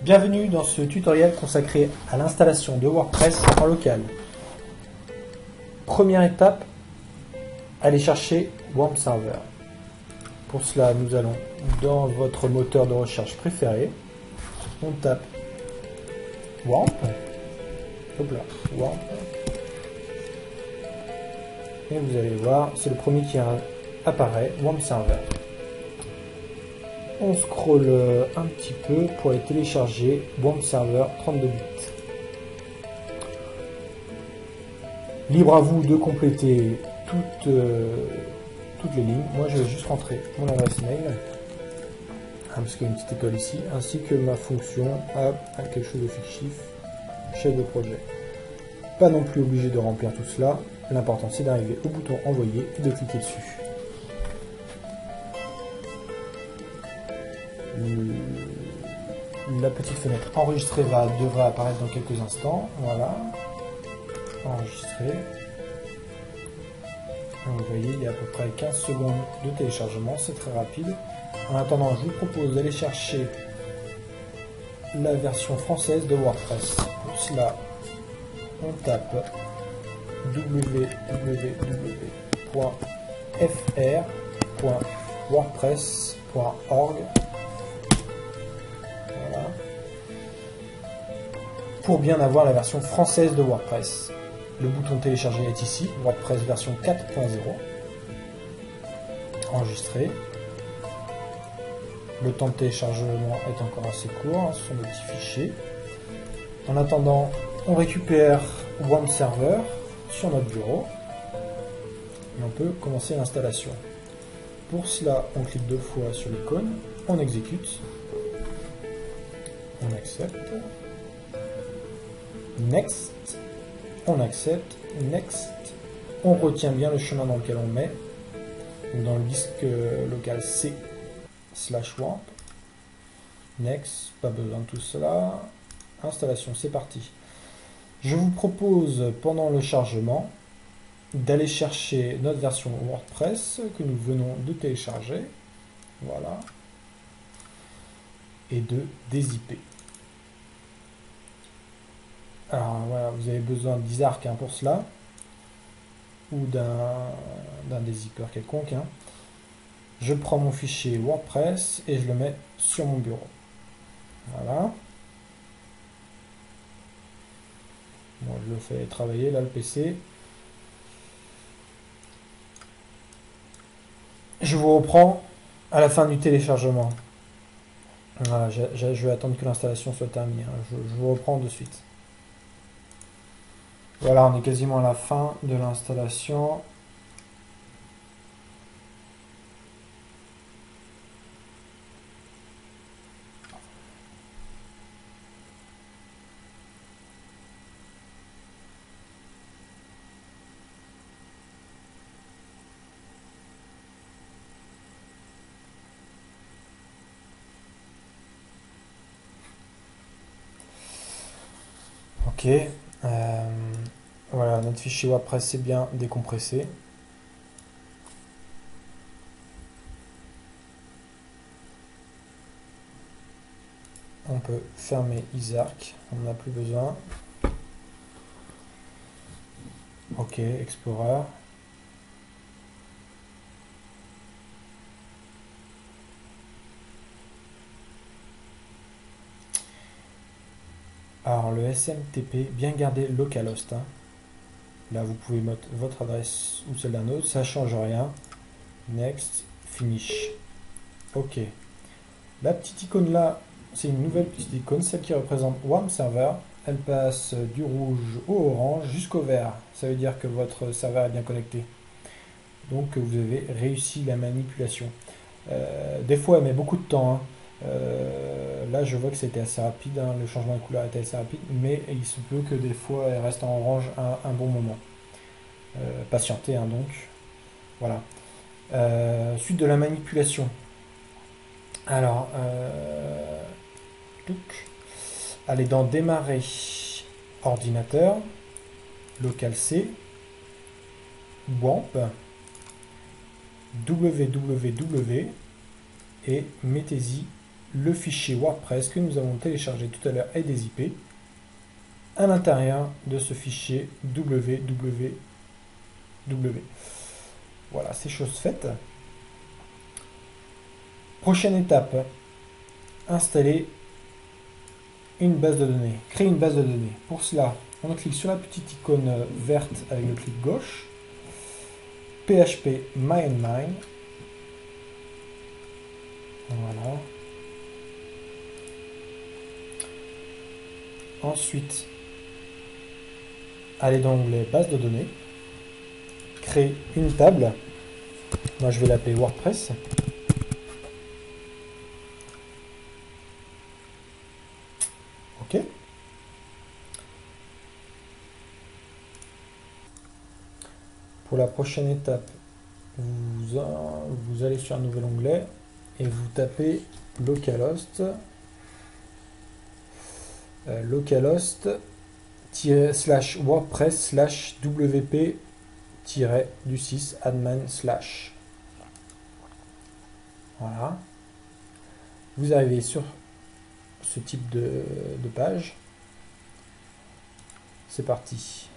Bienvenue dans ce tutoriel consacré à l'installation de WordPress en local. Première étape, aller chercher WAMP Server. Pour cela, nous allons dans votre moteur de recherche préféré. On tape WAMP. Hop là, WAMP. Et vous allez voir, c'est le premier qui apparaît, WAMP Server. On scrolle un petit peu pour aller télécharger WAMP Server 32 bits. Libre à vous de compléter toutes les lignes. Moi, je vais juste rentrer mon adresse mail, parce qu'il y a une petite étoile ici, ainsi que ma fonction à quelque chose de fictif, chef de projet. Pas non plus obligé de remplir tout cela. L'important, c'est d'arriver au bouton envoyer et de cliquer dessus. La petite fenêtre enregistrer devrait apparaître dans quelques instants. Voilà. Enregistrer. Vous voyez, il y a à peu près 15 secondes de téléchargement. C'est très rapide. En attendant, je vous propose d'aller chercher la version française de WordPress. Pour cela, on tape www.fr.wordpress.org. Pour bien avoir la version française de WordPress. Le bouton télécharger est ici, WordPress version 4.0. Enregistrer. Le temps de téléchargement est encore assez court, ce sont des petits fichiers. En attendant, on récupère WAMP Server sur notre bureau et on peut commencer l'installation. Pour cela, on clique deux fois sur l'icône, on exécute, on accepte. Next, on accepte, next, on retient bien le chemin dans lequel on met, dans le disque local C/WAMP, next, pas besoin de tout cela, installation, c'est parti. Je vous propose pendant le chargement d'aller chercher notre version WordPress que nous venons de télécharger, voilà, et de dézipper. Alors voilà, vous avez besoin d'Isarc pour cela, ou d'un dézipper quelconque. Je prends mon fichier WordPress et je le mets sur mon bureau. Voilà. Bon, je le fais travailler là, le PC. Je vous reprends à la fin du téléchargement. Voilà, je vais attendre que l'installation soit terminée. Je vous reprends de suite. Voilà, on est quasiment à la fin de l'installation. Ok. Voilà, notre fichier WordPress est bien décompressé. On peut fermer Isarc, on n'en a plus besoin. Ok, Explorer. Alors le SMTP, bien garder localhost. Là vous pouvez mettre votre adresse ou celle d'un autre, ça ne change rien. Next, finish. Ok. La petite icône là, c'est une nouvelle petite icône, celle qui représente WAMP Server. Elle passe du rouge au orange jusqu'au vert. Ça veut dire que votre serveur est bien connecté. Donc vous avez réussi la manipulation. Des fois elle met beaucoup de temps. Là je vois que c'était assez rapide, le changement de couleur était assez rapide, mais il se peut que des fois elle reste en orange un bon moment. Patientez donc. Voilà. Suite de la manipulation. Alors, allez dans démarrer ordinateur, local C, WAMP, www et mettez-y le fichier WordPress que nous avons téléchargé tout à l'heure et des IP à l'intérieur de ce fichier www. Voilà, c'est chose faite. Prochaine étape, installer une base de données, créer une base de données. Pour cela, on clique sur la petite icône verte avec le clic gauche, PHP MyAndMine. Voilà. Ensuite, allez dans l'onglet base de données, créer une table. Moi, je vais l'appeler WordPress. OK. Pour la prochaine étape, vous allez sur un nouvel onglet et vous tapez localhost /wordpress /wp-du6 admin/. Voilà. Vous arrivez sur ce type de page. C'est parti.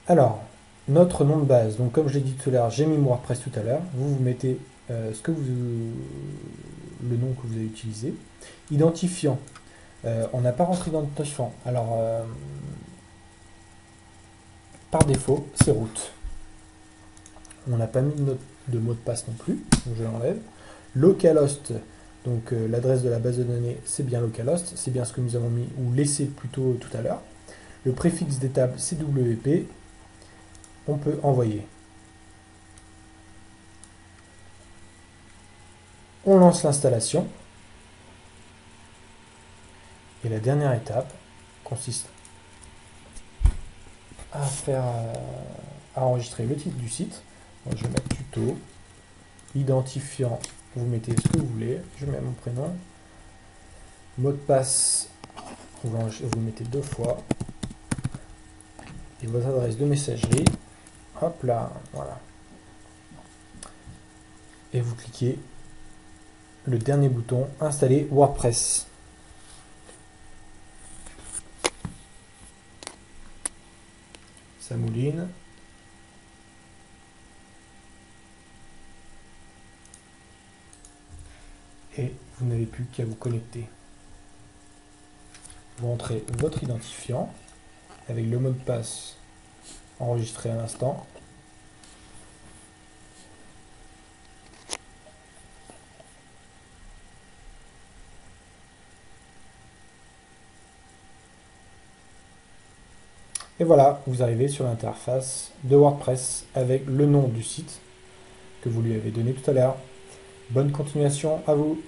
Alors, notre nom de base, donc comme je l'ai dit tout à l'heure, j'ai mis WordPress tout à l'heure, vous mettez le nom que vous avez utilisé. Identifiant, on n'a pas rentré d'identifiant, alors par défaut, c'est root. On n'a pas mis de mot de passe non plus, donc je l'enlève. Localhost, donc l'adresse de la base de données, c'est bien localhost, c'est bien ce que nous avons mis, ou laissé plutôt tout à l'heure. Le préfixe des tables, c'est WP. On peut envoyer. On lance l'installation. Et la dernière étape consiste à enregistrer le titre du site. Donc je vais mettre tuto, identifiant, vous mettez ce que vous voulez, je mets mon prénom, mot de passe, vous mettez 2 fois, et votre adresse de messagerie. Hop là, voilà. Et vous cliquez le dernier bouton, installer WordPress. Ça mouline. Et vous n'avez plus qu'à vous connecter. Vous entrez votre identifiant avec le mot de passe enregistré à l'instant. Et voilà, vous arrivez sur l'interface de WordPress avec le nom du site que vous lui avez donné tout à l'heure. Bonne continuation à vous!